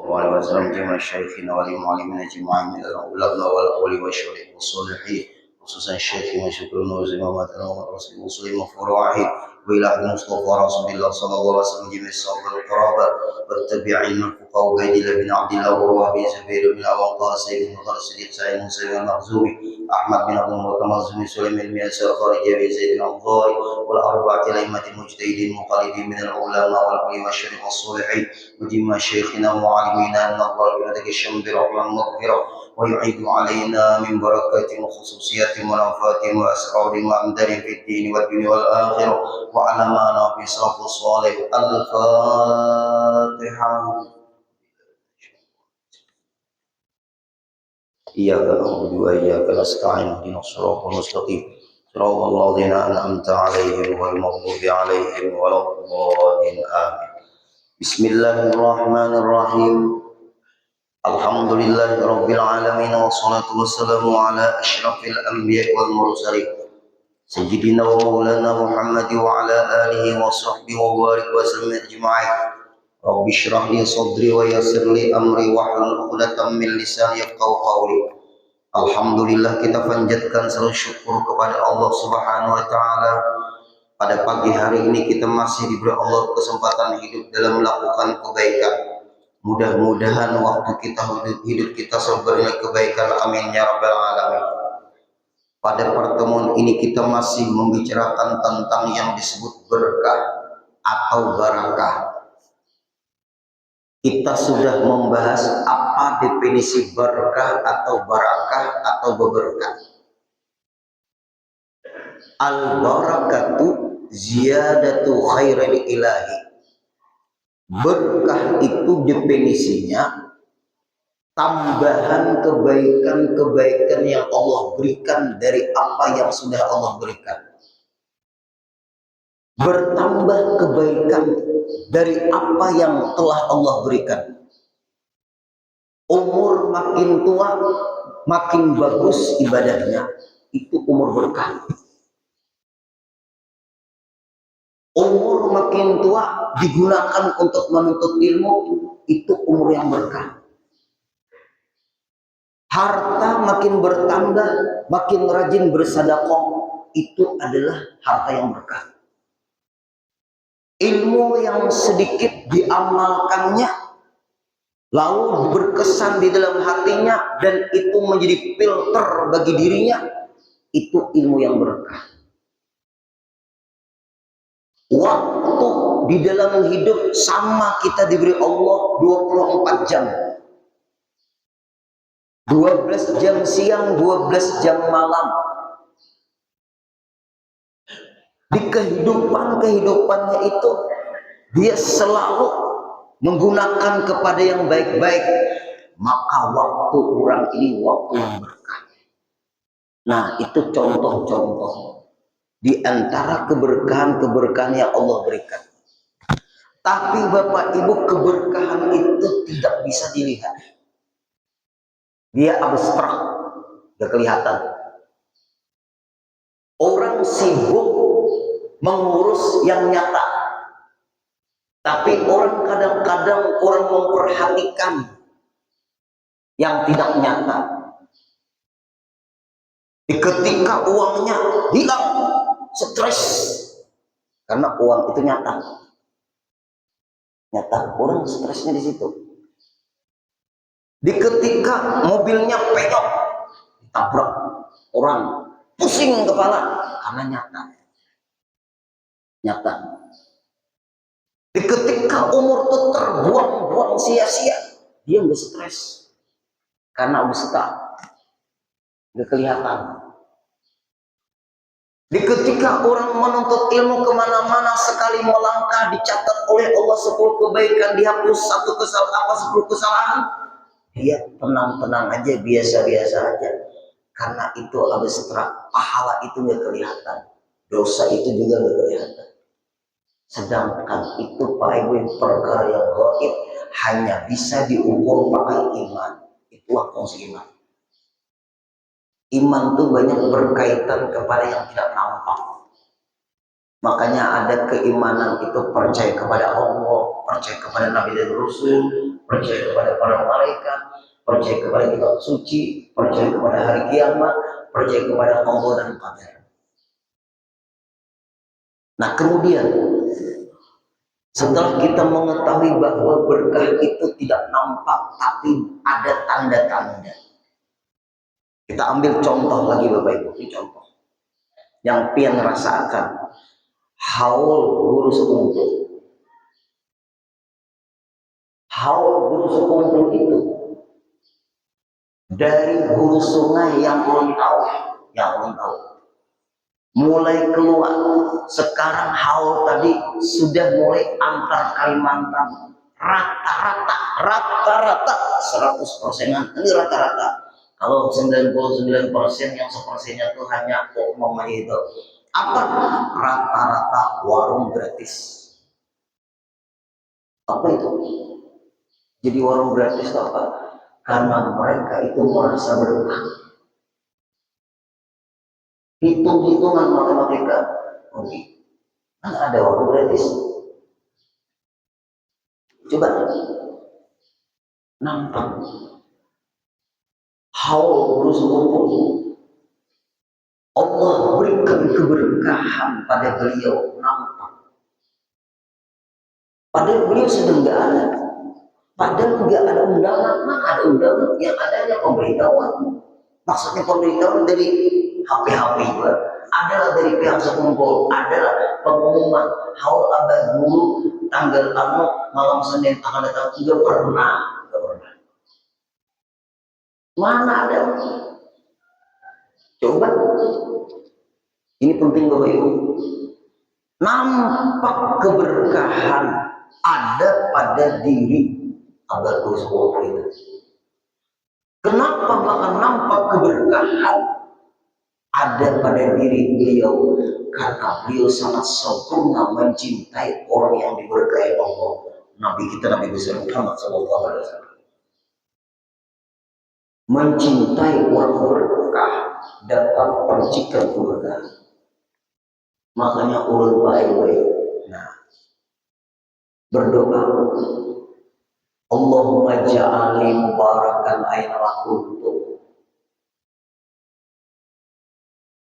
وعلى وسلم جميع الشيخين والمعلمين اجمعين من العلماء والاولي والصالحين خصوصا الشيخ مشكور نوزي محمد رسول مسلم وفروعه والى المصطفى رسول الله صلى الله عليه وسلم جميع الصحابه القرابه والتابعين الفقهاء عبيد الله بن عبد الله ورواه زبير بن ابي وقاص بن خالد الصديق سعيد بن مسلم المخزومي احمد بن ابي بكر المخزومي سليم بن ياسر خارج بن زيد بن الضاري والاربعه الائمه المجتهدين المقلدين من العلماء والعلماء والشريف والصالحين ودم شيخنا ومعلمينا النظر بهذه الشمس برحمة مغفرة ويعيد علينا من بركات وخصوصيات ومنافات وأسرار وأمدار في الدين والدنيا والآخرة وعلمنا بصرف الصالح الفاتحة. إياك نعبد وإياك نستعين اهدنا الصراط المستقيم صراط الذين أنعمت عليهم غير المغضوب عليهم ولا الضالين آمين. بسم الله الرحمن الرحيم. الحمد لله رب العالمين والصلاة والسلام على أشرف الأنبياء والمرسلين سيدنا ومولانا محمد وعلى آله وصحبه وبارك وسلم أجمعين. رب اشرح لي صدري ويسر لي أمري واحلل عقدة من لساني يفقهوا قولي. Alhamdulillah, kita panjatkan selalu syukur kepada Allah Subhanahu wa taala. Pada pagi hari ini kita masih diberi Allah kesempatan hidup dalam melakukan kebaikan. Mudah-mudahan waktu kita hidup kita selalu kebaikan, amin ya rabbal alamin. Pada pertemuan ini kita masih membicarakan tentang yang disebut berkah atau barakah. Kita sudah membahas apa definisi berkah atau barakah atau berkah. Al-barakatu ziyadatu khairil ilahi. Berkah itu definisinya tambahan kebaikan-kebaikan yang Allah berikan dari apa yang sudah Allah berikan. Bertambah kebaikan dari apa yang telah Allah berikan. Umur makin tua, makin bagus ibadahnya. Itu umur berkah. Umur makin tua digunakan untuk menuntut ilmu, itu umur yang berkah. Harta makin bertambah, makin rajin bersedekah, itu adalah harta yang berkah. Ilmu yang sedikit diamalkannya, lalu berkesan di dalam hatinya, dan itu menjadi filter bagi dirinya, itu ilmu yang berkah. Waktu di dalam hidup sama kita diberi Allah 24 jam. 12 jam siang, 12 jam malam. Di kehidupannya itu dia selalu menggunakan kepada yang baik-baik, maka waktu orang ini waktu yang berkah. Nah, itu contoh-contoh di antara keberkahan-keberkahan yang Allah berikan. Tapi Bapak Ibu, keberkahan itu tidak bisa dilihat. Dia abstrak, gak kelihatan. Orang sibuk mengurus yang nyata, tapi orang kadang-kadang orang memperhatikan yang tidak nyata. Ketika uangnya hilang, stres karena uang itu nyata. Orang stresnya di situ. Ketika mobilnya penyok, ditabrak orang, pusing kepala karena nyata. Ketika umur itu terbuang-buang sia-sia, dia nggak stres karena usaha nggak kelihatan. Ketika orang menuntut ilmu kemana-mana, sekali mau langkah dicatat oleh Allah 10 kebaikan, dihapus 10 kesalahan, dia tenang-tenang aja, biasa-biasa aja, karena itu abstrak. Pahala itu nggak kelihatan, dosa itu juga nggak kelihatan. Sedangkan itu Pak Ibu, perkara yang gaib hanya bisa diukur pakai iman. Itulah fungsi iman. Iman itu banyak berkaitan kepada yang tidak nampak. Makanya ada keimanan itu percaya kepada Allah, percaya kepada Nabi dan Rasul, percaya kepada para malaikat, percaya kepada kitab suci, percaya kepada hari kiamat, percaya kepada Allah dan qadar. Nah kemudian setelah kita mengetahui bahwa berkah itu tidak nampak tapi ada tanda-tanda. Kita ambil contoh lagi Bapak Ibu, ini contoh yang pian rasakan. Haul guru sekumpul. Haul guru sekumpul itu dari hulu sungai yang belum tahu, mulai keluar. Sekarang haul tadi sudah mulai antar Kalimantan. Rata-rata 100%-an ini rata-rata. Kalau 99% yang 1%-nya itu hanya ngomong itu. Apa? Rata-rata warung gratis. Apa itu? Jadi warung gratis itu apa? Karena mereka itu merasa berkah. Hitung-hitungan matematika. Oke. Kan ada warung gratis. Coba nampak. Haul terus kumpul. Allah berikan keberkahan pada beliau, nampak. Padahal beliau sedang nggak ada. Padahal nggak ada undangan, mana ada undangan? Yang adanya pemberitahuan. Maksudnya pemberitahuan dari HP juga. Adalah dari pihak sekumpul, adalah pengumuman haul abad guru tanggal malam Senin akan datang. Tidak pernah. Mana ada? Coba. Ini penting Bapak Ibu. Nampak keberkahan ada pada diri abad guru itu. Kenapa maka nampak keberkahan ada pada diri beliau? Karena beliau sangat sempurna mencintai orang yang diberkahi Allah. Nabi kita Nabi besar Muhammad SAW mencintai orang berkah dapat percikan keberkahan. Makanya ulul baik-baik. Nah, berdoa, Allahumma ja'alni mubarakan aina ma kuntu.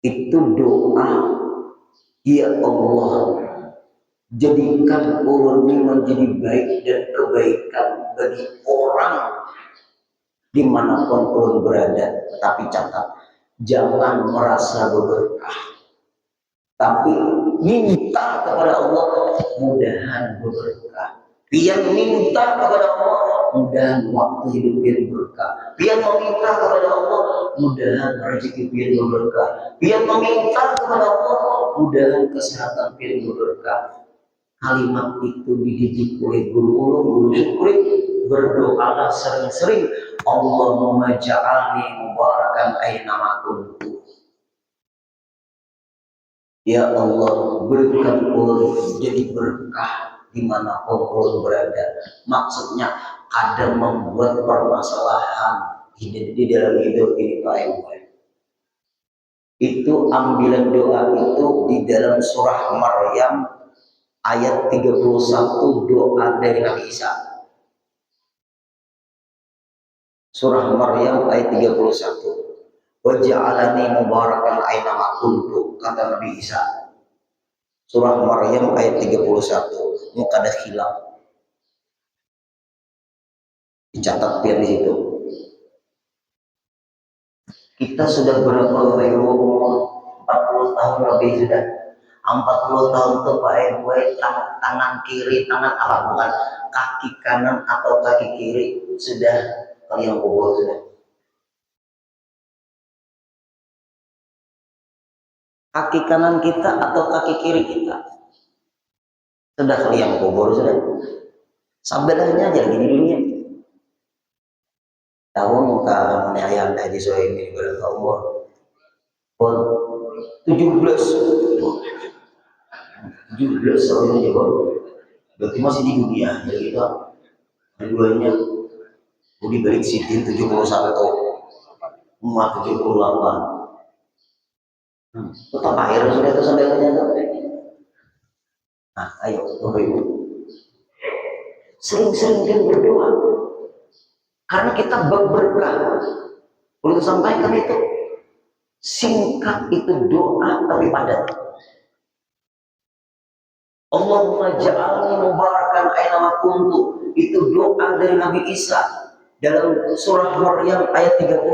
Itu doa, ya Allah, jadikan ulun ini menjadi baik dan kebaikan bagi orang dimanapun ulun berada. Tapi catat, jangan merasa berberkah, tapi minta kepada Allah mudahan berberkah. Pian minta kepada Allah mudahan waktu hidup pian berkah. Pian meminta kepada Allah mudahan rezeki pian berkah. Pian meminta kepada Allah mudahan kesehatan pian berkah. Kalimat itu dididik oleh guru syukri. Berdoalah sering-sering, Allahumma ja'alni mubarakan aina ma kuntu. Ya Allah, berikan ulun jadi berkah dimanapun ulun berada. Maksudnya ada membuat permasalahan di dalam hidup ini Pak Ibu. Itu ambilan doa itu di dalam surah Maryam ayat 31, doa dari Nabi Isa. Surah Maryam ayat 31. Waja'alani mubarakan aina ma kuntu, kata Nabi Isa. Surah Maryam ayat 31. Muka ada khilaf. Dicatat biar di situ. Kita sudah berapa umur? 40 tahun lebih sudah. 40 tahun itu Pak Ibu, tangan kiri, tangan apa bukan kaki kanan atau kaki kiri sudah kalian kubur sudah. Kaki kanan kita atau kaki kiri kita sudah kalian kubur sudah. Sabelahnya aja lagi di dunia. Tahu muka mana ayam tadi sore ini berapa umur? Pun 17 tahun aja baru. Berarti masih di dunia. Jadi kita keduanya Budi Balik Sidin 71 Umat 78. Tetap air sudah itu sabelahnya tuh. Nah, ayo Bapak Ibu. Sering-sering kan berdoa. Karena kita berberkah. Perlu sampaikan itu. Singkat itu doa tapi padat. Allahumma ja'alni mubarakan aina kuntu. Itu doa dari Nabi Isa dalam surah Maryam ayat 31.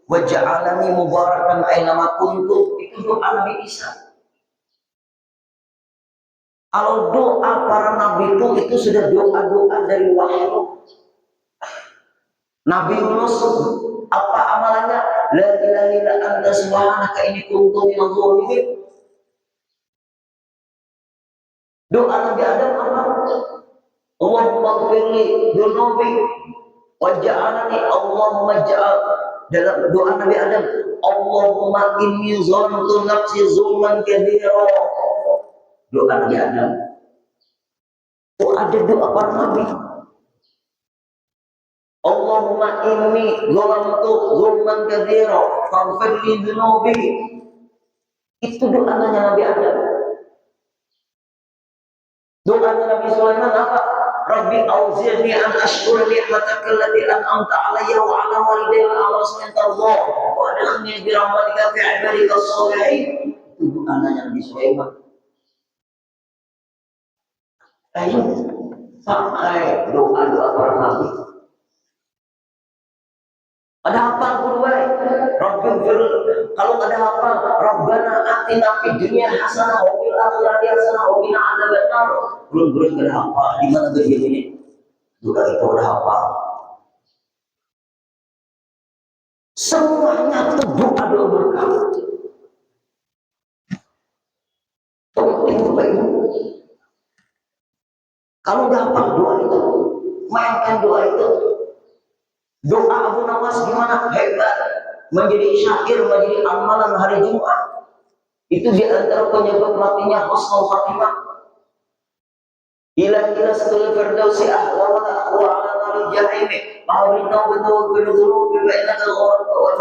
Wa ja'alani mubarakan aina kuntu. Itu doa Nabi Isa. Kalau doa para nabi itu sudah doa-doa dari wahyu. Nabi Yunus apa amalannya? La ilaha illa anta subhanaka inni kuntu minadh dhalimin. Doa Nabi Adam apa? Allahumma ghfirli dhunubi waj'alni Allahumma ja'al. Dalam doa Nabi Adam, Allahumma inni zalamtu nafsi zulman katsira. Doa Nabi Adam. Oh, ada doa para nabi. Allahumma inni zalamtu zulman katsira faghfir li dhunubi. Itu doanya Nabi Adam. Doa Nabi Sulaiman apa? Rabbi auzi'ni an ashkura ni'mataka allati an'amta 'alayya wa 'ala walidayya wa 'ala sallallahu wa adkhilni bi rahmatika fi 'ibadika as-shalihin. Itu doanya Nabi Sulaiman. Ayo pakai doa-doa para nabi. Ada apa guru baik? Kalau ada apa? Rabbana atina fid dunya hasanah wa fil akhirati hasanah wa qina adzabannar. Belum ada apa? Di mana bagian ini? Doa itu ada apa? Semuanya itu doa berkah. Penting baik. Kalau dapat doa itu, mainkan doa itu. Doa Abu Nawas gimana? Hebat. Menjadi syair, menjadi amalan hari Jumat. Itu di antara penyebab matinya husnul khatimah. Ilahi nastul firdausi ahla wa ala naril jahimi. Ma'abrina wa tawakil dhunubi wa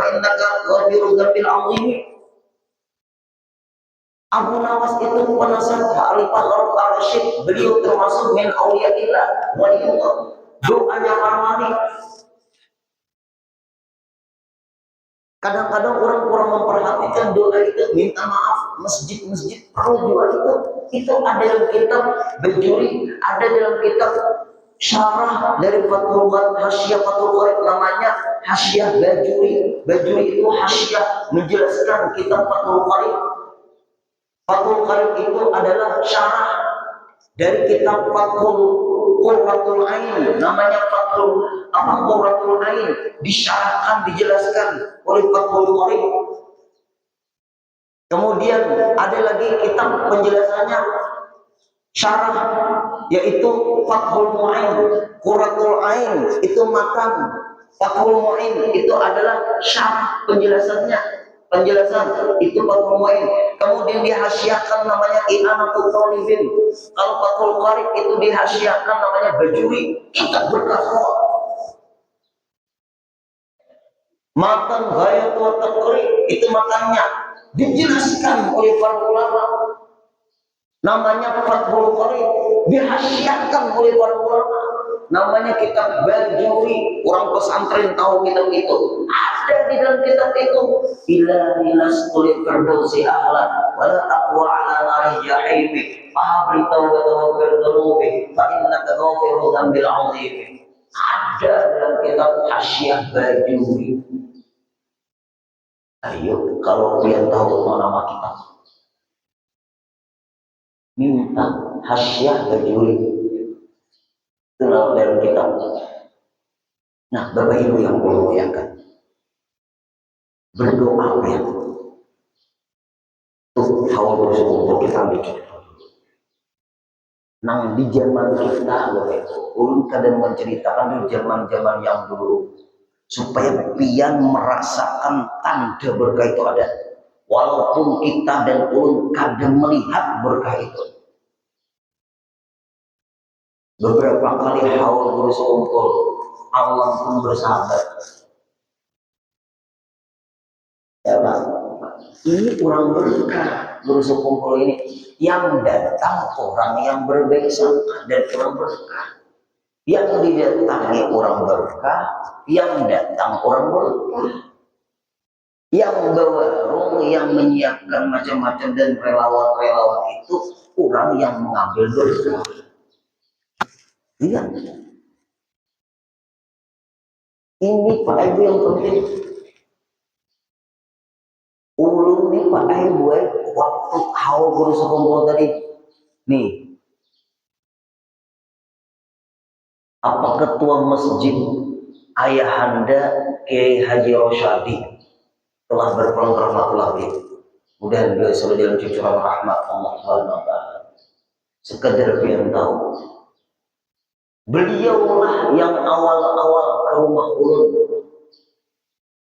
innaka ghafirul dzambil azim. Abu Nawas itu penasihat Khalifah Harun ar-Rasyid. Beliau termasuk min auliyaillah waliyullah. Doanya para wali. Kadang-kadang orang kurang memperhatikan doa itu. Minta maaf, masjid-masjid perlu doa itu. Itu ada dalam kitab Bajuri, ada dalam kitab syarah dari Fathul Qarib, Hasyiah Fathul Qarib, namanya Hasyiah Bajuri. Bajuri itu hasyiah menjelaskan kitab Fathul Qarib. Fathul Qarib itu adalah syarah dari kitab Qurratul Ain, namanya Qurratul Ain, disyarahkan, dijelaskan oleh Fathul Qarib. Kemudian ada lagi kitab penjelasannya syarah, yaitu Fathul Mu'in. Qurratul Ain itu matan, Fathul Mu'in itu adalah syarah penjelasannya. Penjelasan itu Fathul Mu'in. Kemudian dihasyiahkan namanya I'anatul Talibin. Kalau Fathul Qarib itu dihasyiahkan namanya Bajuri. Kita berkata matan Ghayatul Taqrib itu matannya dijelaskan oleh para ulama, namanya Fathul Qarib, dihasyiahkan oleh para ulama, namanya kitab Bajuri. Orang pesantren tahu kitab itu, ada di dalam kitab itu. Ilahi nastul firdausi ahla wala aqwa ala nari jahimi fa'abri tawbata wa firdausi fa innaka ghafirul dzambil azim. Ada dalam kitab Hasyiah Bajuri. Ayo, kalau kalian tahu nama kita, minta Hasyiah Bajuri itu dalam kitab. Nah, Bapak Ibu yang muliakan, berdoa ya. Tuh, hawa bersyukur kita bikin. Nah, di zaman kita, ulun kadang menceritakan di zaman-zaman yang dulu, supaya pian merasakan tanda berkah itu ada. Walaupun kita dan ulun kadang melihat berkah itu. Beberapa kali haul berkumpul, Allah pun bersahabat. Ya Pak, ini orang berkah berkumpul ini. Yang datang orang yang berbaik sangka dan orang berkah. Yang didatangi orang berkah, yang datang orang berkah. Yang berwarung, yang menyiapkan macam-macam dan relawan-relawan itu orang yang mengambil berkah. Lihat, ini Pak Ibu yang penting. Ulun nih Pak Ibu waktu haul guru sekumpul tadi. Nih, apa ketua masjid Ayahanda Kiai Haji Rosyadi telah berpulang ke rahmatullah beliau. Kemudian beliau selalu dalam cucuran rahmat Allah Subhanahu wa taala. Sekedar kalian tahu, beliaulah yang awal-awal ke rumah ulun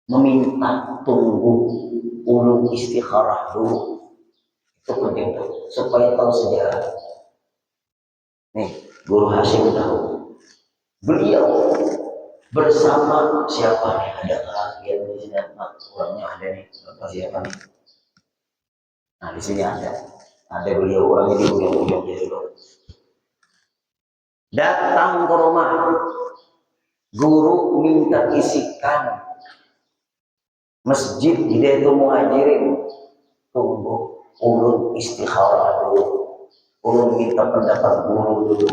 meminta tunggu ulun istikharah dulu. Itu penting tuh, supaya tahu sejarah. Nih, Guru Hashim tahu. Beliau bersama siapa nih? Ada yang di sini, orangnya ada nih. Siapa nih? Nah, di sini ada beliau orangnya di ujung-ujung dulu. Datang ke rumah, guru minta isikan masjid Hidayatul Muhajirin. Tunggu, ulun istikharah dulu. Ulun minta pendapat guru dulu.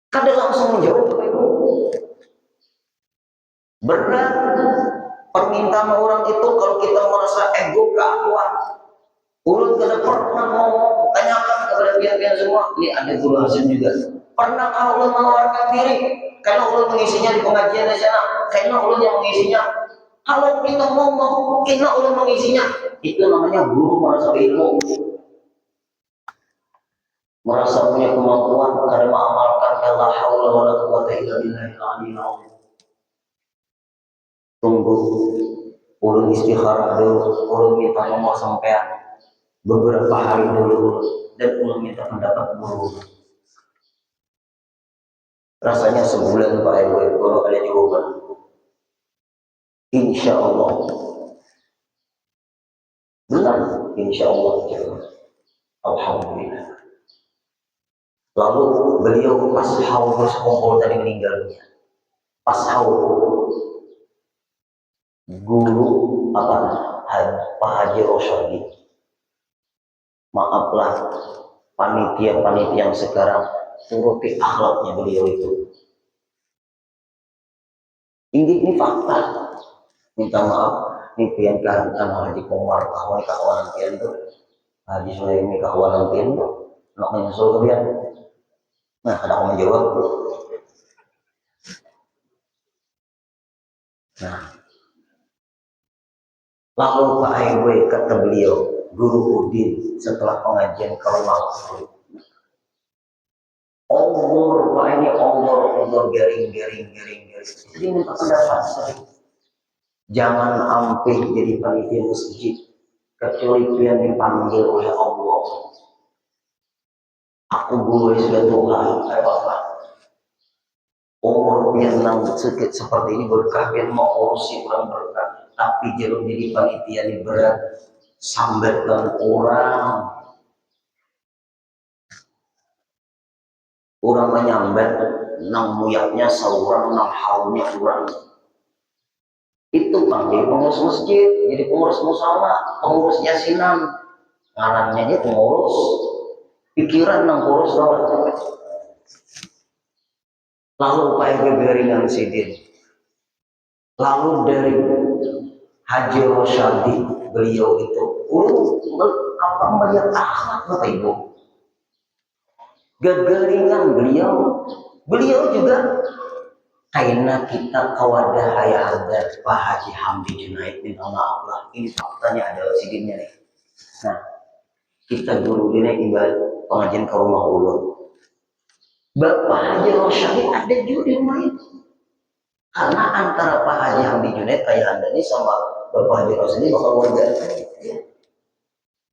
Kada langsung menjawab, Bapak Ibu. Berat permintaan orang itu kalau kita merasa ego keakuan. Ulun kada pernah ngomong, tanyakan kepada pihak-pihak semua. Ini ada Guru Hashim juga. Pernahkah ulun menawarkan diri? Karena ulun mengisinya di pengajian di sana. Karena ulun yang mengisinya. Kalau kita ngomong, karena ulun mengisinya. Itu namanya guru merasa ilmu. Merasa punya kemampuan karena mengamalkan la haula wala quwwata illa billahil aliyyil azim. Tunggu ulun istikharah dulu, ulun minta nomor sampean beberapa hari dulu dan ulun minta pendapat guru. Rasanya sebulan Pak Ibu kalau ada jawaban. Insya Allah benar, insya Allah. Alhamdulillah. Lalu beliau pas haul bersekongkol tadi meninggalnya. Pas haul guru Pak Haji Rosyadi, maaflah panitia-panitia yang sekarang turuti akhlaknya beliau itu. Ini fakta. Minta maaf, ini pian kan Haji Komar kawan pian itu, Haji Sulaimi kawan pian itu, nak menyusul pian. Nah, ada yang menjawab. Nah, lalu Pak Ibu kata beliau, Guru Udin setelah pengajian ke rumah. Onggor, Pak ini onggor garing. Jadi minta pendapat saya. Jangan ampih jadi panitia masjid kecuali yang dipanggil oleh Allah. Aku guru sudah Tuhan, saya Bapak. Umur yang sedikit seperti ini berkah, yang mau urusi orang berkah. Tapi jangan jadi panitia ini berat, sambatan orang. Orang menyambat, nang muyaknya seorang, nang haulnya orang. Itu panggil pengurus masjid, jadi pengurus musala, pengurus yasinan, ngarannya aja pengurus, pikiran nang pengurus rawat. Lalu Pak Ibu Beringan Sidin, lalu dari Haji Rosyadi, beliau itu, melihat akhlak Bapak Ibu, gegeringan beliau juga. Karena kita kawadah Ayahanda Pak Haji Hamdi Junaid bin Allah. Ini faktanya adalah sidinnya nih. Nah, kita dulu ini ibarat pengajian ke rumah ulun. Bapak Haji Rosyadi ada juga di rumah itu. Karena antara Pak Haji Hamdi Junaid Ayahanda ini sama Bapak Haji Rosyadi bakal warga.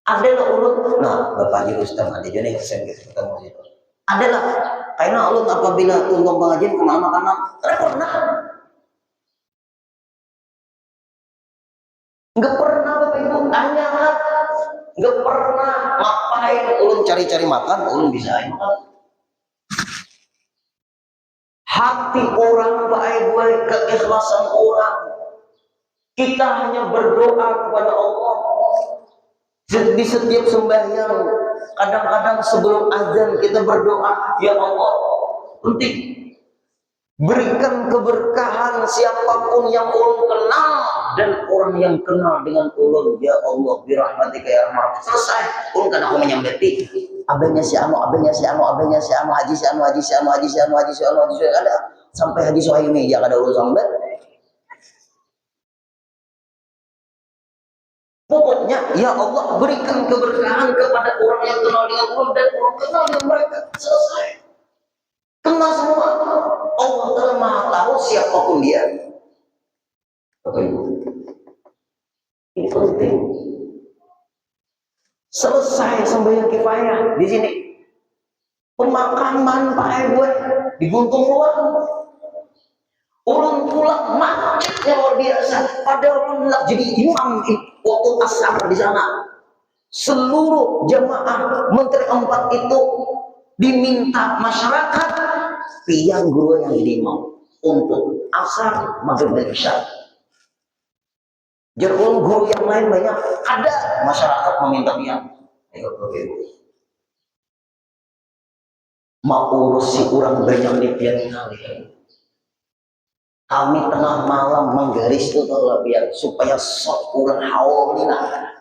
Adalah ulun. Nah, Bapak Haji Rustam ada juga nih saya ketemu situ. Adalah karena ulun apabila tunggu pengajian kemana-mana nggak pernah Bapak Ibu tanya, nggak pernah ngapain ulun cari-cari makan, ulun bisa makan. hati orang baik-baik, keikhlasan orang. Kita hanya berdoa kepada Allah di setiap sembahyang. Kadang-kadang sebelum azan kita berdoa, ya Allah, penting berikan keberkahan siapapun yang ulun kenal dan orang yang kenal dengan ulun, ya Allah, birahmatika ya arhamar. Selesai, ulun kan aku menyambeti abangnya si anu, abangnya si anu, abangnya si anu, haji si anu, haji si anu, haji si anu, haji si anu, haji si anu, ada sampai hadis Suhaimi ya kada ulun sampai. Pokoknya ya Allah berikan keberkahan kepada orang yang kenal dengan ulun dan orang kenal dengan mereka. Selesai. Kenal semua. Allah telah maha tahu siapapun dia. Bapak Ibu, ini penting. Selesai sembahyang kifayah di sini. Pemakaman Pak Ibu di Guntung Luar. Ulun pulang macetnya luar biasa. Padahal ulun jadi imam waktu asar di sana. Seluruh jemaah menteri 4 itu diminta masyarakat piang guru yang jadi imam untuk asar, maghrib dan isya. Jadi guru yang lain banyak ada masyarakat meminta piang. Ayo mau urus si orang banyak di piang ini. Kami tengah malam menggaris itu biar supaya sok orang haul ini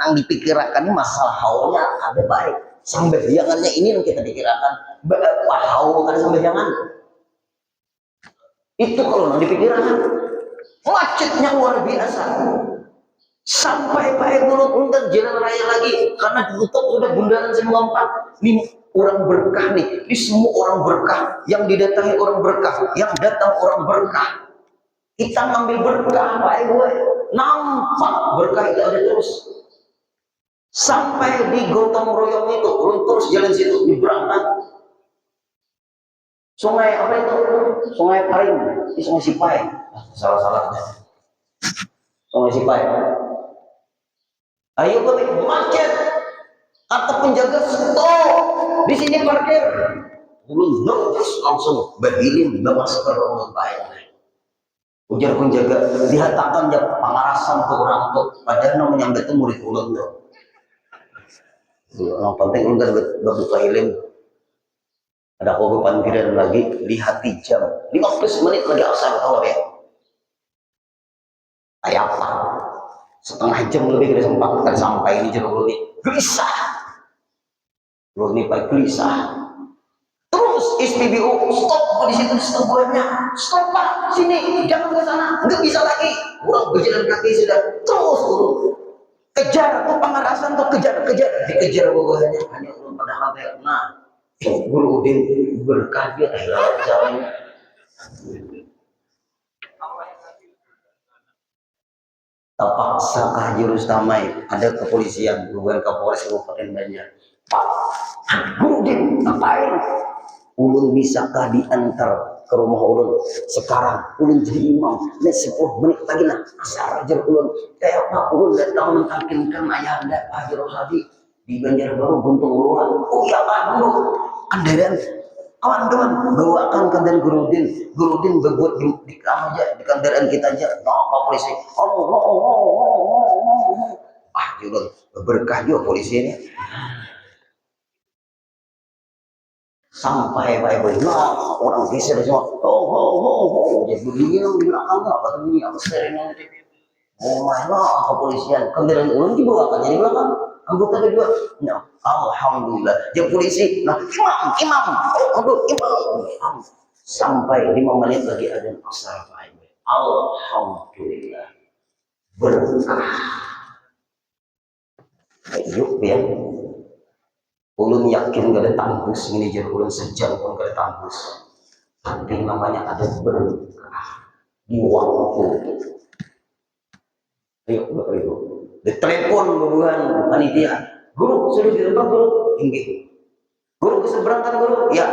yang dipikirkan ini masalah haulnya ada baik sampai jangannya ini yang kita pikirkan berapa haul kan sampai jangan itu kalau yang dipikirkan macetnya luar biasa sampai Pak Guru undang jalan raya lagi karena ditutup sudah bundaran semua 4 ini orang berkah nih ini semua orang berkah yang didatangi orang berkah yang datang orang berkah. Kita ngambil berkah Pak Ibu, nampak berkah itu ada terus sampai di gotong royong itu terus jalan situ di berangkat sungai apa itu sungai Paring di sungai Sipai salah sungai Sipai. Ayo kami macet kata penjaga stop di sini parkir belum terus langsung berhilim masker orang baik. Ujar penjaga dihatakan ya pengarasan ke orang tuh padahal no menyambut itu murid ulun tuh yang penting ulun kan berbuka ilim ada kogo panggilan lagi lihat jam 15 menit lagi asar tahu ya kayak apa setengah jam lebih kita sempat kan sampai ini jenuh ulun ini gelisah ulun ini baik gelisah terus SPBU stop di situ setengahnya stop Pak sini jangan ke sana nggak bisa lagi orang berjalan kaki sudah terus kejar tuh pengarasan tuh kejar dikejar pokoknya hanya ulun pada hati nah Guru Udin berkah dia jalannya terpaksa kah jurus damai ada kepolisian bukan Kapolres Kabupaten Banjar Pak Guru Udin ngapain ulun bisakah diantar ke rumah ulun sekarang ulun jadi imam dan 10 menit lagi nah asar ajar ulun kayak apa ulun datang mengkakinkan ayahanda Haji Rohadi di Banjarbaru Guntung Luar oh iya Pak Guru kendaraan kawan-kawan bawakan kendaraan Gurudin berbuat di aja di kendaraan kita aja apa polisi ulun berkah juga polisi ini sampai Pak nah orang geser semua jadi begini di belakang apa ini apa seringnya mana kepolisian kendaraan ulun dibawakan jadi belakang anggota kedua ya alhamdulillah jadi polisi nah imam sampai 5 menit lagi ada asar Pak alhamdulillah berkah yuk ya ulun yakin gak ada tanggus ini jadi ulun sejam pun gak ada tanggus tapi namanya ada berkah di waktu ayo Bapak Ibu ditelepon buruan panitia guru sudah di tempat guru tinggi guru keseberangkan guru ya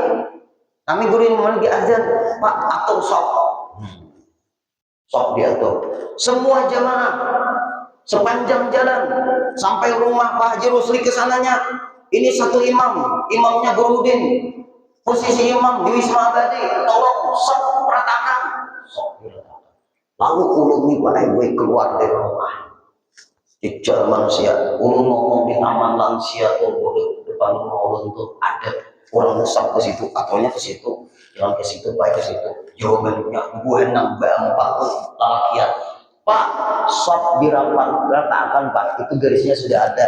kami guru yang mau lagi azan Pak atur sok diatur semua jamaah sepanjang jalan sampai rumah Pak Haji Rusli kesananya ini satu imamnya Gurudin posisi imam di Wisma Abadi tolong sok ratakan. Sok diratakan. Lalu ulun nih Pak Ibu keluar dari rumah. Jejak manusia, ulun ngomong di taman lansia tuh depan rumah ulun tuh ada orang besar ke situ, atunya ke situ, jalan ke situ, baik ke situ. Jawabannya gue nang empat lalakian. Pak, sop diratakan Pak, itu garisnya sudah ada.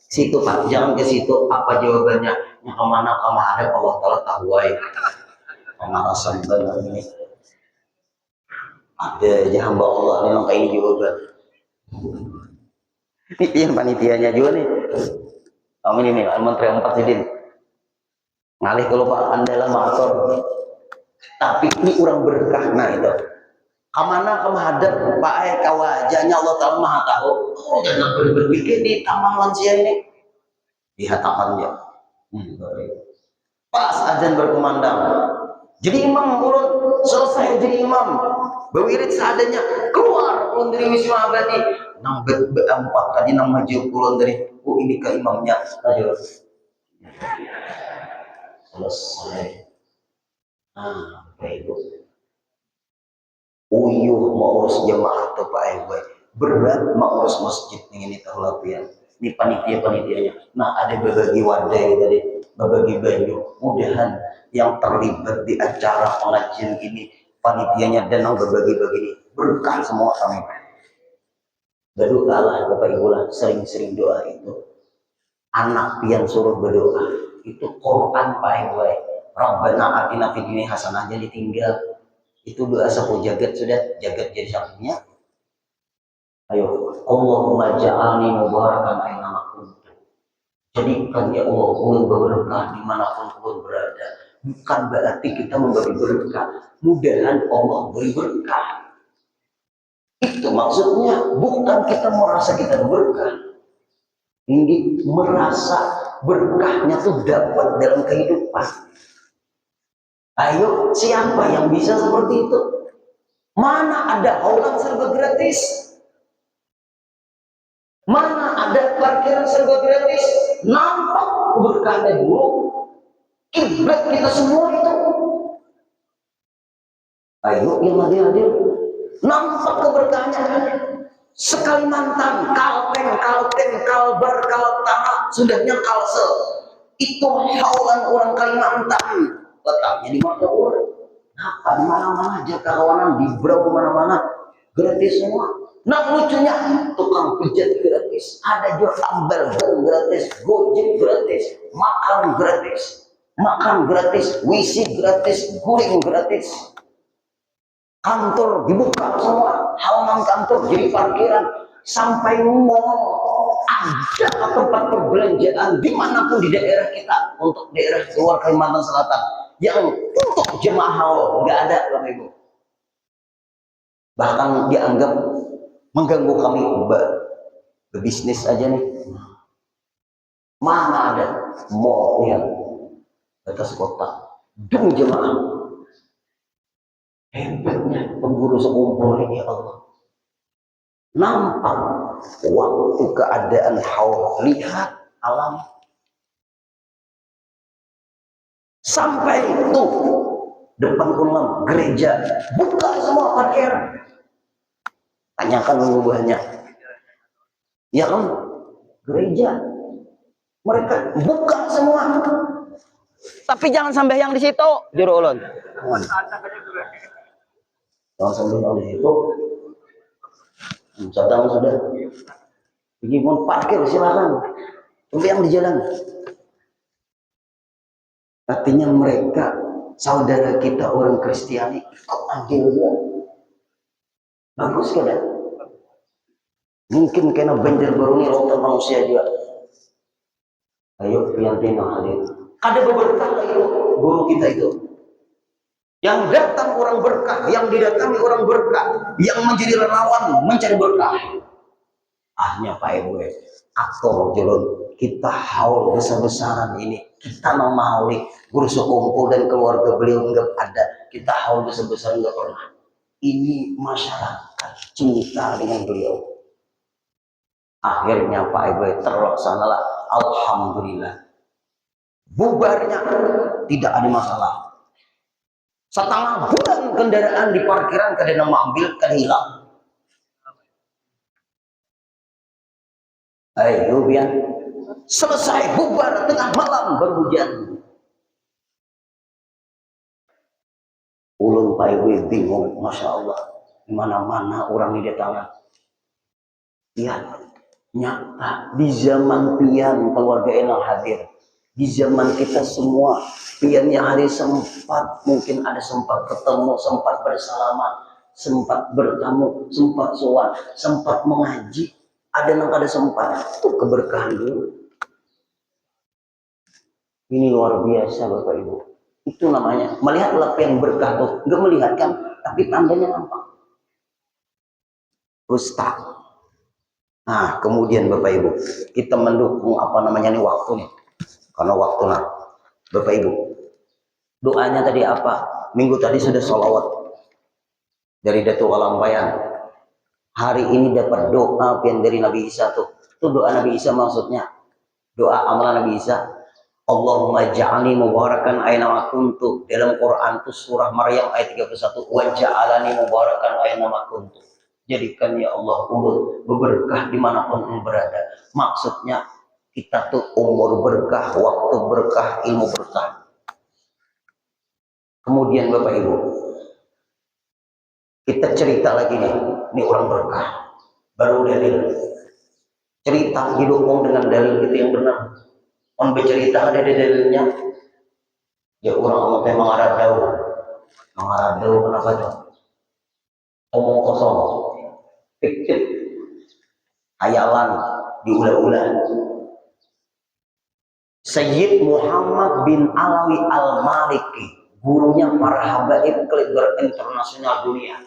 Situ Pak, jangan ke situ. Apa jawabannya? Yang kemana ada Allah Taala tahu wae. Pemanasan benar ini. Ada aja hamba Allah memang kayak ini jawaban. Ini yang panitianya juga nih. Kamu ini nih, Menteri Empat Sidin. Ngalih kalau Pak Andela Mator. Tapi ini orang berkah, nah itu. Kemana menghadap Pak wajahnya Allah Taala Maha tahu. Oh, jangan berpikir di taman lansia ini. Di hatapannya. Pas azan berkumandang. Jadi imam ulun selesai jadi imam. Bewirid seadanya keluar ulun dari Wisma Abadi. Nang empat tadi nang maju ulun dari ini ke imamnya. Ayo. Selesai. Baik. Uyuh mau urus jamaah atau Pak Ewe. Berat mau urus masjid ini tahu lapian. Ini panitia-panitianya. Nah ada berbagi wadai dari berbagi banyu. Mudahan yang terlibat di acara pengajian ini panitianya dan yang berbagi-bagi ini berkah semua kami. Berdoa lah Bapak Ibu lah, sering-sering doa itu. Anak pian suruh berdoa itu Quran Pak Ibu. Rabbana atina fid dunya hasanah aja ditinggal. Itu doa sapu jagat sudah, jagat jadi sapunya. Ayo, Allahumma ja'alni mubarakan aina ma kuntu. Jadikan ya Allah ulun berberkah dimanapun ulun berada. Bukan berarti kita memberi berkah. Mudahan Allah beri berkah. Itu maksudnya, bukan kita merasa kita berkah. Ini merasa berkahnya tuh dapat dalam kehidupan. Ayo, siapa yang bisa seperti itu? Mana ada orang serba gratis? Mana ada parkiran serba gratis? Nampak berkahnya dulu. Kiblat kita semua itu. Ayo yang hadir-hadir. Nampak keberkahannya. Sekalimantan, Kalteng, Kalbar, Kaltara, sudahnya Kalsel. Itu haulan orang Kalimantan. Letaknya di mata orang. Apa di mana-mana aja kawanan di berapa mana-mana gratis semua. Nah lucunya tukang pijat gratis, ada jual tambal gratis, gojek gratis, makan gratis, wisi gratis, guling gratis. Kantor dibuka semua, halaman kantor jadi parkiran, sampai mall ada tempat perbelanjaan dimanapun di daerah kita untuk daerah luar Kalimantan Selatan yang untuk jemaah haul nggak ada Bapak Ibu. Bahkan dianggap mengganggu kami berbisnis aja nih. Mana ada mall yang atas kota demi jemaah. Hebatnya pemburu sekumpul ini Allah. Nampak waktu keadaan haul, lihat alam. Sampai itu depan ulang gereja buka semua parkiran. Tanyakan mengubahnya. Ya kan? Gereja. Mereka buka semua. Tapi jangan sampai yang di situ, juru ulun. Jangan sampai yang di situ. Sedang sudah. Ini pun parkir silakan. Sampai yang di jalan. Artinya mereka saudara kita orang Kristiani ikut ambil juga. Bagus kan ya? Mungkin karena banjir baru ini lautan manusia juga. Ayo yang hadir. Ada beberapa lagi guru kita itu. Yang datang orang berkah, yang didatangi orang berkah, yang menjadi relawan mencari berkah. Ahnya Pak RW, aktor jelun, kita haul besar-besaran ini. Kita memauli guru sekumpul dan keluarga beliau enggak ada. Kita haul besar-besaran enggak pernah. Ini masyarakat cinta dengan beliau. Akhirnya Pak RW terlaksanalah. Alhamdulillah. Bubarnya tidak ada masalah. Setengah bulan kendaraan di parkiran kada ambil kada hilang. Ayo biar selesai bubar tengah malam berhujan. Ulun Pak Ibu bingung, masya Allah, di mana-mana orang ini datang. Ya, nyata di zaman pian keluarga Enal hadir. Di zaman kita semua pian yang hari sempat, mungkin ada sempat ketemu, sempat bersalaman, sempat bertamu, sempat sowan, sempat mengaji. Ada yang ada sempat itu keberkahan dulu. Ini luar biasa Bapak Ibu. Itu namanya melihat lapian berkah tuh. Enggak melihat kan, tapi tandanya nampak. Ustaz. Nah, kemudian Bapak Ibu, kita mendukung apa namanya nih waktu nih. Karena waktu nah. Bapak Ibu, doanya tadi apa? Minggu tadi sudah sholawat dari Datuk Alambayan. Hari ini dapat doa yang dari Nabi Isa tuh. Itu doa Nabi Isa maksudnya. Doa amalan Nabi Isa. Allahumma ja'alni mubarakan aina ma kuntu. Dalam Quran itu surah Maryam ayat 31. Wa ja'alani mubarakan aina ma kuntu. Jadikan ya Allah umur berkah dimanapun berada. Maksudnya kita tuh umur berkah, waktu berkah, ilmu berkah. Kemudian Bapak Ibu, kita cerita lagi nih, ini orang berkah. Baru dalil. Cerita didukung dengan dalil itu yang benar. On bercerita ada dalilnya. Ya orang teh mengarah jauh. Mengarah jauh kenapa tuh? Omong kosong. Fiktif. Hayalan diulang-ulang. Sayyid Muhammad bin Alawi Al-Maliki, gurunya para habaib kaliber internasional dunia.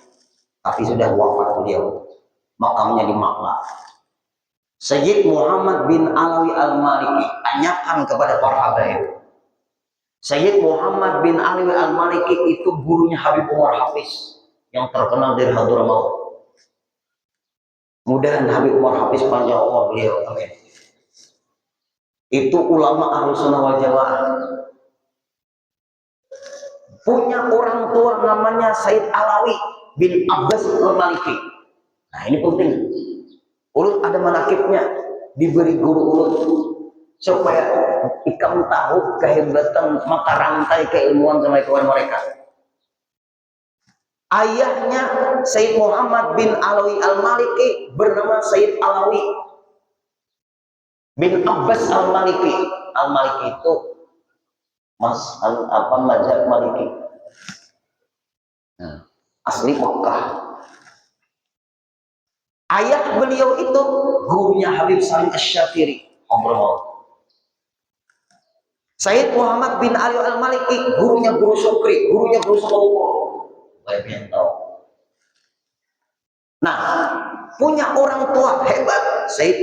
Tapi sudah wafat beliau. Makamnya di Maklah. Sayyid Muhammad bin Alawi Al-Maliki tanyakan kepada para habaib. Sayyid Muhammad bin Alawi Al-Maliki itu gurunya Habib Umar Hafiz yang terkenal dari Hadramaut. Mudahan Habib Umar Hafiz panjang umur beliau. Amin. Itu ulama Ahlussunnah wal Jamaah. Punya orang tua namanya Sayyid Alawi bin Abbas Al-Maliki. Nah ini penting. Ulun ada manakibnya, diberi guru ulun supaya ikam tahu kehebatan mata rantai keilmuan sama kawan mereka. Ayahnya Sayyid Muhammad bin Alawi Al-Maliki bernama Sayyid Alawi bin Abbas Al-Maliki. Al-Maliki itu mazhab Maliki. Nah, asli Mekah. Ayah beliau itu gurunya Habib Salim Asy-Syafiri. Sayyid Muhammad bin Ali Al-Maliki gurunya Guru Syukri, gurunya Guru Sallallahu. Banyak tahu. Nah, punya orang tua hebat Sayyid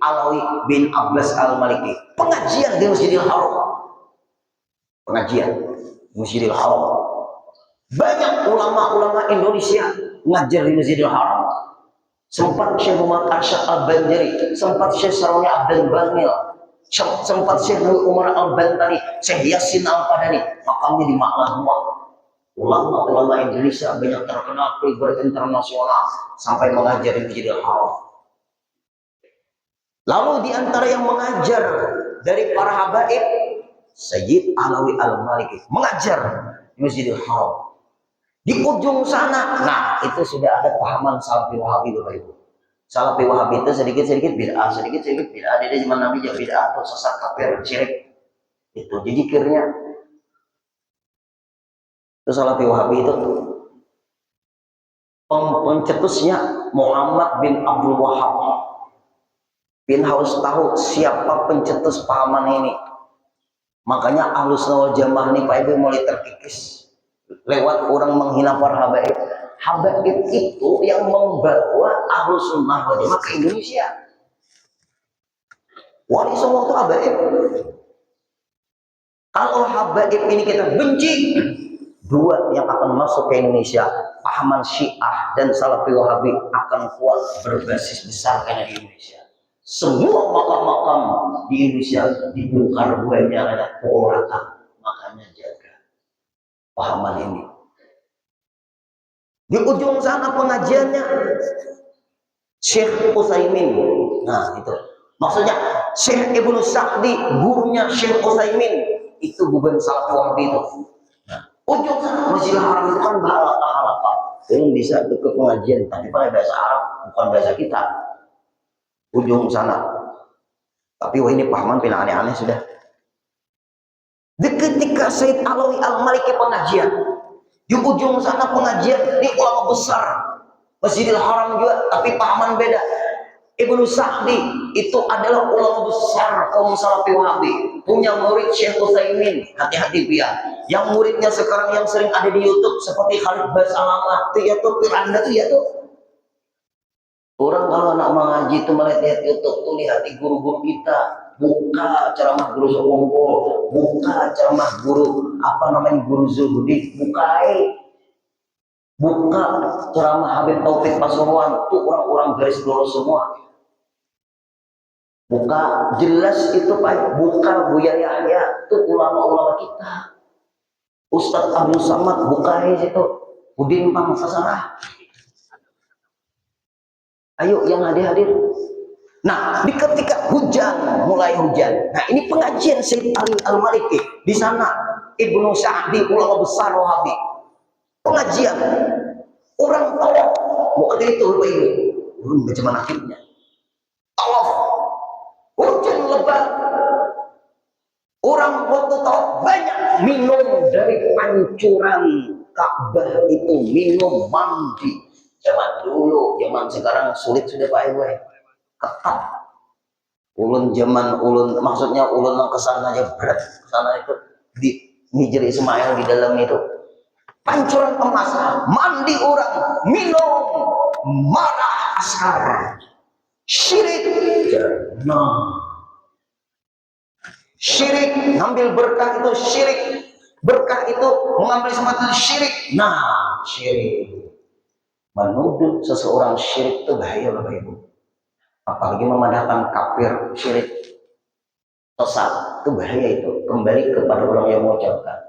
Alawi bin Abbas Al-Maliki. Pengajian di Masjidil Haram. Pengajian di Masjidil Haram. Banyak ulama-ulama Indonesia ngajar di Masjidil Haram. Sempat Syekh Muhammad Arsyad Al-Banjari, sempat Syekh Sarwani Abdul Bangil, sempat Syekh Umar Al-Bantani, Syekh Yasin Al-Padani, makamnya di Maklah semua. Ulama-ulama Indonesia banyak terkenal kaliber internasional sampai mengajar di Masjidil Haram. Lalu di antara yang mengajar dari para habaib, Sayyid Alawi Al-Maliki mengajar di Masjidil Haram. Di ujung sana, nah itu sudah ada pahaman Salafi Wahabi Bapak Ibu. Salafi Wahabi itu sedikit-sedikit bid'ah, sedikit-sedikit bid'ah. Dia zaman Nabi jadi bid'ah atau sesat kafir syirik. Itu jikirnya. Itu Salafi Wahabi itu pencetusnya Muhammad bin Abdul Wahab bin harus tahu siapa pencetus pahaman ini. Makanya Ahlussunnah wal Jamaah ini Pak Ibu mulai terkikis lewat orang menghina para habaib. Habaib itu yang membawa Ahlussunnah wal Jamaah ke Indonesia. Wali Songo itu habaib. Kalau habaib ini kita benci, dua yang akan masuk ke Indonesia, pahaman Syiah dan Salafi Wahabi akan kuat berbasis besar karena di Indonesia. Semua makam-makam di Indonesia dibongkar banyak ada pukul rata. Makanya jaga pahaman ini. Di ujung sana pengajiannya Syekh Utsaimin. Nah, itu. Maksudnya Syekh Ibnu Sa'di, gurunya Syekh Utsaimin, itu bukan Salafi Wahabi itu. Nah, ujung sana Masjidil Haram itu kan halaqah. Belum bisa ke pengajian, tapi pakai bahasa Arab, bukan bahasa kita. Ujung sana. Tapi wah ini pahaman pina aneh-aneh sudah. Di ketika Said Alawi Al-Maliki pengajian, di ujung sana pengajian di ulama besar Masjidil Haram juga, tapi pahaman beda. Ibnu Sa'di itu adalah ulama besar kaum Salafi Wahabi, punya murid Syekh Utsaimin. Hati-hati dia. Yang muridnya sekarang yang sering ada di YouTube seperti Khalid Basalamah, itu ya tuh Piranda tuh ya tuh. Orang kalau anak mengaji itu melihat YouTube tuh lihat di guru-guru kita, buka ceramah guru Sowongko, buka ceramah guru guru Zuhdi, buka ceramah Habib Taufik Pasuruan, tuh orang-orang garis lurus semua. Buka jelas itu Pak, buka Buya Yahya, tuh ulama-ulama kita. Ustadz Abdul Samad buka di situ, Udin Pangsasana. Ayo yang hadir-hadir. Nah, di ketika mulai hujan. Nah, ini pengajian Said Ali Al-Maliki. Di sana Ibnu Sa'di, ulama besar Wahabi. Pengajian. Orang tawaf. Bukan itu Bapak Ibu. Belum baca manakibnya. Tawaf. Hujan lebat. Orang waktu tawaf banyak minum dari pancuran Ka'bah itu, minum mandi. Zaman dulu, zaman sekarang sulit sudah Pak Ibu. Ketat. Maksudnya ulun yang kesana aja berat. Kesana itu di Hijri Ismail di dalam itu. Pancuran emas, mandi orang, minum, marah askar. Syirik. Nah. Syirik, ngambil berkah itu syirik. Berkah itu mengambil semacam syirik. Nah, syirik. Menuduh seseorang syirik itu bahaya Bapak Ibu. Apalagi memadahkan kafir syirik sesat, itu bahaya itu. Kembali kepada orang yang mengucapkan.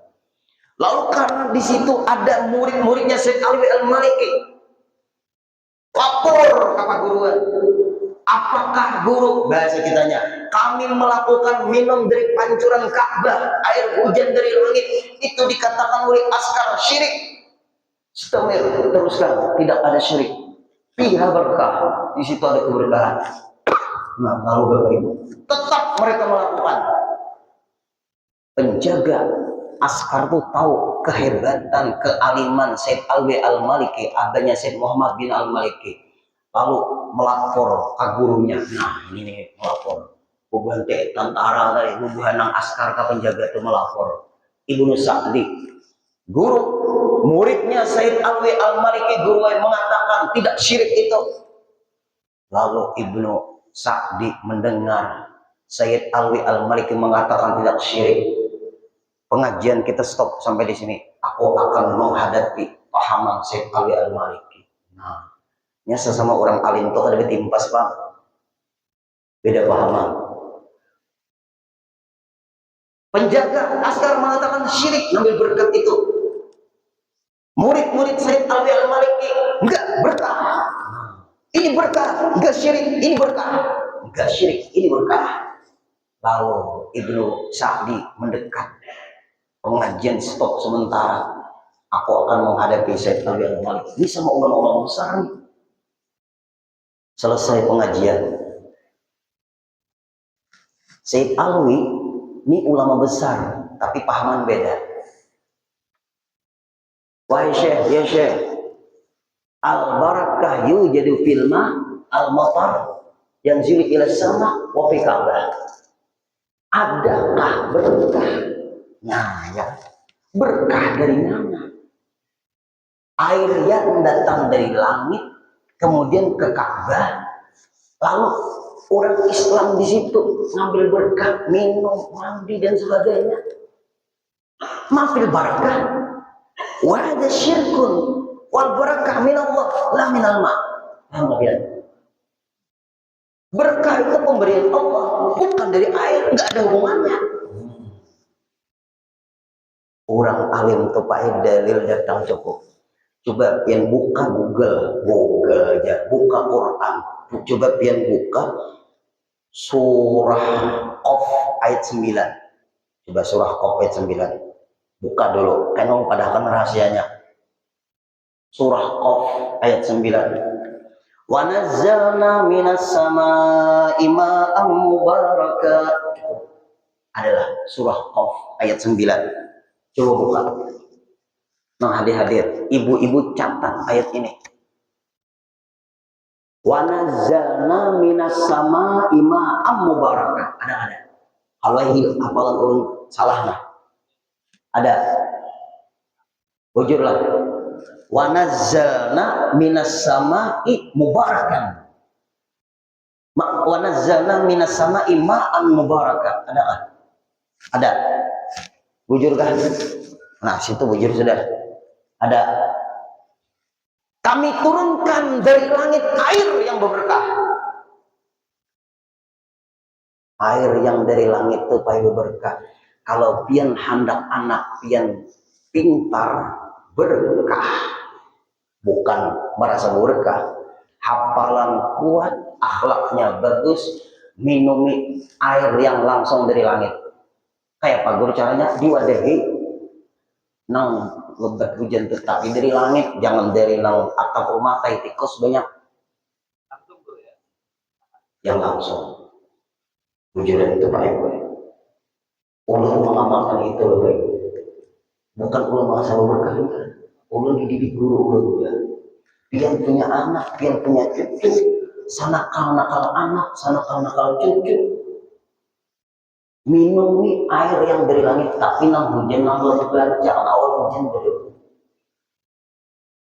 Lalu karena di situ ada murid-muridnya Said Alawi Al-Maliki, lapor kata guruan. Apakah guru, bahasa kitanya, kami melakukan minum dari pancuran Ka'bah, air hujan dari langit, itu dikatakan oleh askar syirik. Setemir, teruskan, tidak ada syirik. Fiha berkah, di situ ada keberkahan. Nah, lalu Bapak Ibu, tetap mereka melakukan. Penjaga askar itu tahu kehebatan, kealiman Said Alawi Al-Maliki, adanya Said Muhammad bin Al-Maliki. Lalu melapor ke gurunya. Nah, ini nih melapor. Bubuhan tentara tadi, bubuhan nang askar ke penjaga itu melapor. Ibnu Sa'di, guru muridnya Said Alawi Al-Maliki, guru yang mengatakan tidak syirik itu. Lalu Ibnu Sa'di mendengar Said Alawi Al-Maliki mengatakan tidak syirik. Pengajian kita stop sampai di sini. Aku akan menghadapi pahaman Said Alawi Al-Maliki. Nah, nya sesama orang alim itu ada timpas Pak. Beda pahaman. Penjaga askar mengatakan syirik ngambil berkat itu. Murid-murid Said Alawi Al-Maliki enggak berkah. Ini berkah, enggak syirik, ini berkah. Enggak syirik, ini berkah. Lalu Ibnu Sa'di mendekat. Pengajian stop sementara. Aku akan menghadapi Said Alawi Al-Maliki. Ini sama ulama-ulama besar nih. Selesai pengajian, Said Alawi ini ulama besar, tapi pahaman beda. Wahai Syekh, ya Syekh, al-barakah yujadu filma al-matar yang zili ila sama wa fi Ka'bah. Adakah berkah? Nah, ya. Berkah dari mana? Air yang datang dari langit kemudian ke Ka'bah, lalu orang Islam di situ ngambil berkah, minum, mandi dan sebagainya. Mafil barakah, wa ada syirkun, wal barakah minallah, la minal ma. Berkah itu pemberian Allah, bukan dari air, nggak ada hubungannya. Orang alim tuh Pak dalil datang cukup. Coba pian buka Google aja, buka Quran. Coba pian buka surah Qaf ayat 9. Coba surah Qaf ayat 9. Buka dulu, kan mau padahkan rahasianya. Surah Qaf ayat 9. Wa nazzalna minas samaa'i ma'an mubaraka. Adalah surah Qaf ayat 9. Coba buka. Nah, hadir-hadir, ibu-ibu catat ayat ini. Wa nazzalna minas samaa'i ma'an mubaraka. Ada. Alaihi hafalan ulun salah nah. Ada. Bujurlah. Wa nazzalna minas samaa'i mubarakan. Wa nazzalna minas samaa'i ma'an mubaraka. Ada. Bujur kan? Nah, situ bujur sudah. Ada. Kami turunkan dari langit air yang berberkah. Air yang dari langit itu supaya berberkah. Kalau pian hendak anak pian pintar berkah, bukan merasa berkah, hafalan kuat, akhlaknya bagus, minumi air yang langsung dari langit. Kayak Pak Guru caranya diwadahi nang lebat hujan tetapi dari langit, jangan dari nang atap rumah tai tikus banyak. Yang langsung. Bujuran itu Pak Ibu. Ulun mengamalkan itu loh Pak. Bukan ulun merasa berkah. Ulun dididik guru ulun ya. Pian punya anak, pian punya cucu, sanakal-nakal anak, sanakal-nakal cucu. Minumi air yang dari langit, tapi nang hujan nang lebat, jangan awal hujan dari.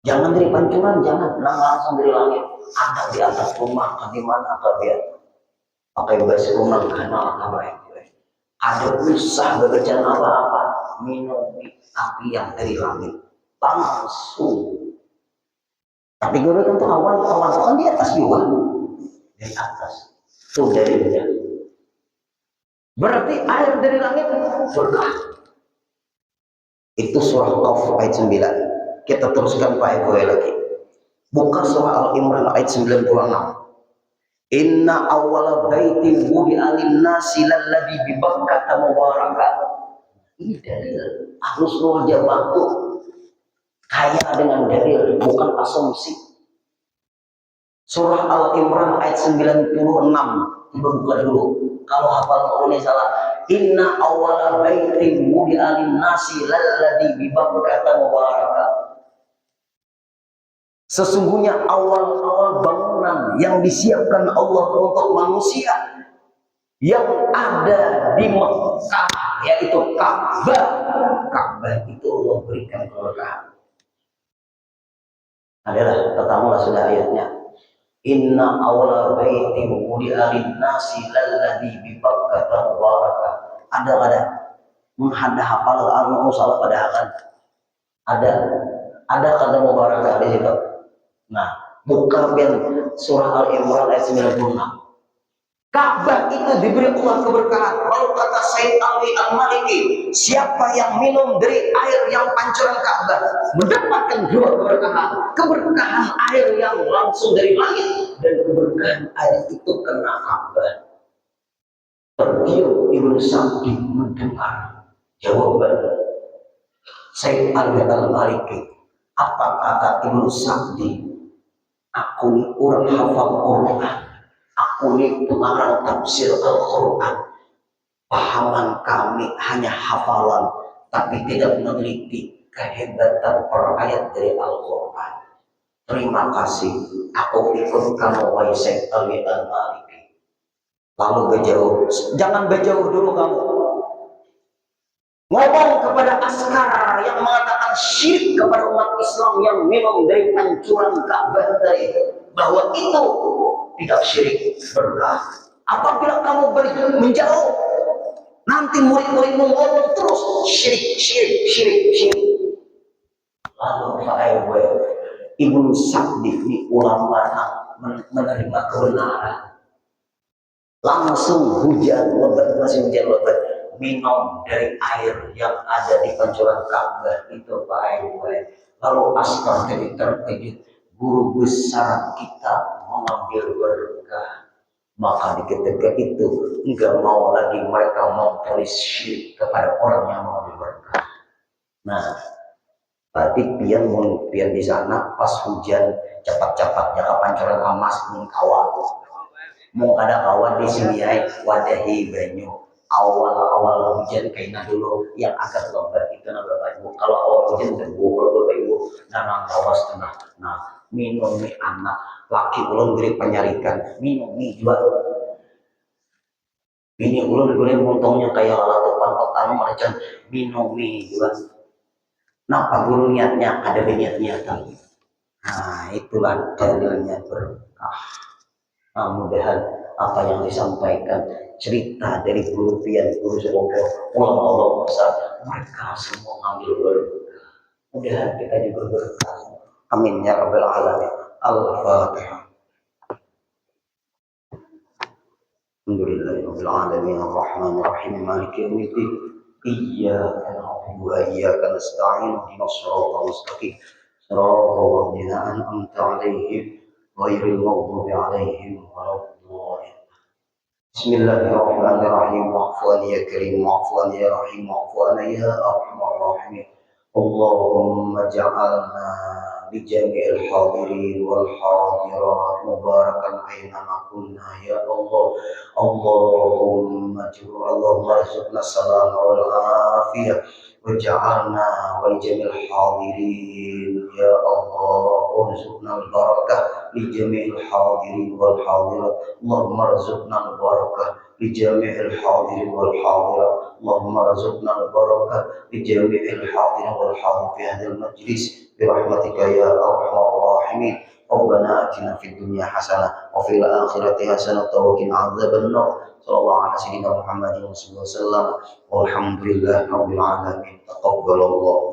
Jangan dari pancuran, jangan nang langsung dari langit. Ada di atas rumah, di mana kah biar pakai baju rumah kenal apa itu. Ada usah bekerja apa-apa, minumi api yang dari langit langsung. Tapi guru tentu awan kan di atas juga, dari atas, tuh dari dia. Berarti air dari langit berkah. Itu surah Qaf ayat 9. Kita teruskan Pak Ibu lagi. Buka surah Al-Imran ayat 96. Inna awwala baitin wudi'a lin-nasi lalladzi bi Bakkah mubarakah. Ini dalil. Ahlus Sunnah Jamaah itu kaya dengan dalil, bukan asumsi. Surah Al-Imran ayat 96. Coba buka dulu. Kalau hafal ulunnya salah. Inna awwala baitin wudi'a lin-nasi lalladzi bi Bakkah mubarakah. Sesungguhnya awal-awal bangunan yang disiapkan Allah untuk manusia yang ada di Mekah, yaitu Ka'bah. Ka'bah itu Allah berikan keberkahan. Adalah ketahuilah sudah ayatnya. Inna awwala baitin wudi'a lin-nasi lalladzi bi Bakkah mubarakah. Ada menghadap hafal anu salah padahal ada kata mubarakah di situ. Nah, buka surah Al-Imran ayat 96. Ka'bah itu diberi Allah keberkahan. Lalu kata Said Ali Al-Maliki, siapa yang minum dari air yang pancuran Ka'bah mendapatkan dua keberkahan. Keberkahan air yang langsung dari langit dan keberkahan air itu kena Ka'bah. Terdiam Ibnu Sa'di mendengar jawaban Said Ali Al-Maliki. Apa kata Ibnu Sa'di? Aku ni orang hafal Quran, aku ni pengarang tafsir Al-Quran. Pahaman kami hanya hafalan, tapi tidak meneliti kehebatan per ayat dari Al-Quran. Terima kasih, aku ikut kamu wahai Syekh Ali Al-Maliki. Lalu berjauh, jangan berjauh dulu kamu. Ngomong kepada askar yang mengatakan syirik kepada umat Islam yang minum dari pancuran Ka'bah tadi, bahwa itu tidak syirik berkah. Apabila kamu menjauh, nanti murid-muridmu ngomong terus syirik. Lalu Pak Ibnu Sa'di ini ulama menerima kebenaran. Langsung hujan lebat, masih hujan lebat. minum dari air yang ada di pancuran Ka'bah itu Pak Ayu. Lalu Asma jadi terkejut, guru besar kita mengambil berkah. Maka di ketika itu enggak mau lagi mereka memponis syirik kepada orang yang mengambil berkah. Nah, berarti pian di sana pas hujan cepat-cepatnya ke pancoran amas kawan. Mau ada kawan di sini ay wadahi banyu. Awal-awal hujan kayaknya dulu yang agak lembat itu nama Bapak Ibu. Kalau awal hujan tebu, kalau Bapak Ibu nanam bawah setengah. Nah, minum mie anak laki ulun beri penyarikan minum mie jual. Ini ulun boleh montongnya kayak lalapan pertama macam minum mie jual. Napa guru niatnya ada niat-niatan. Nah, itulah dalilnya berkah. Nah, mudahan apa yang disampaikan cerita dari guru pian, guru sekolah, ulama besar, mereka semua ngambil berkah. Mudahan kita juga berkah. Amin ya rabbal alamin. Al-Fatihah. Alhamdulillahirabbil alamin arrahmanir rahim maliki yaumiddin. Iyyaka na'budu wa iyyaka nasta'in ihdinas siratal mustaqim. Siratal ladzina an'amta 'alaihim ghairil maghdubi 'alaihim waladdallin. Bismillahirrahmanirrahim. Wa'fu ya karim, wa'fu ya rahim, wa'fu ya arhamar rahimin. Allahumma ja'alna bijami'il hadirin wal hadirat mubarakan aynama kunna ya Allah. Allahumma arzuqna salam wal afiyah waj'alna wal jami'il hadirin ya Allah. Arzuqna al barakah li jami'il hadirin wal hadirat. Allahumma arzuqna al barakah li jami'il hadirin wal hadirat. Allahumma arzuqna al barakah li jami'il hadirin wal hadirat fi hadzal majlis برحمتك يا أرحم الراحمين. ربنا آتنا في الدنيا حسنة وفي الآخرة حسنة وقنا عذاب النار. صلى الله على سيدنا محمد وسلم والحمد لله رب العالمين. تقبل الله.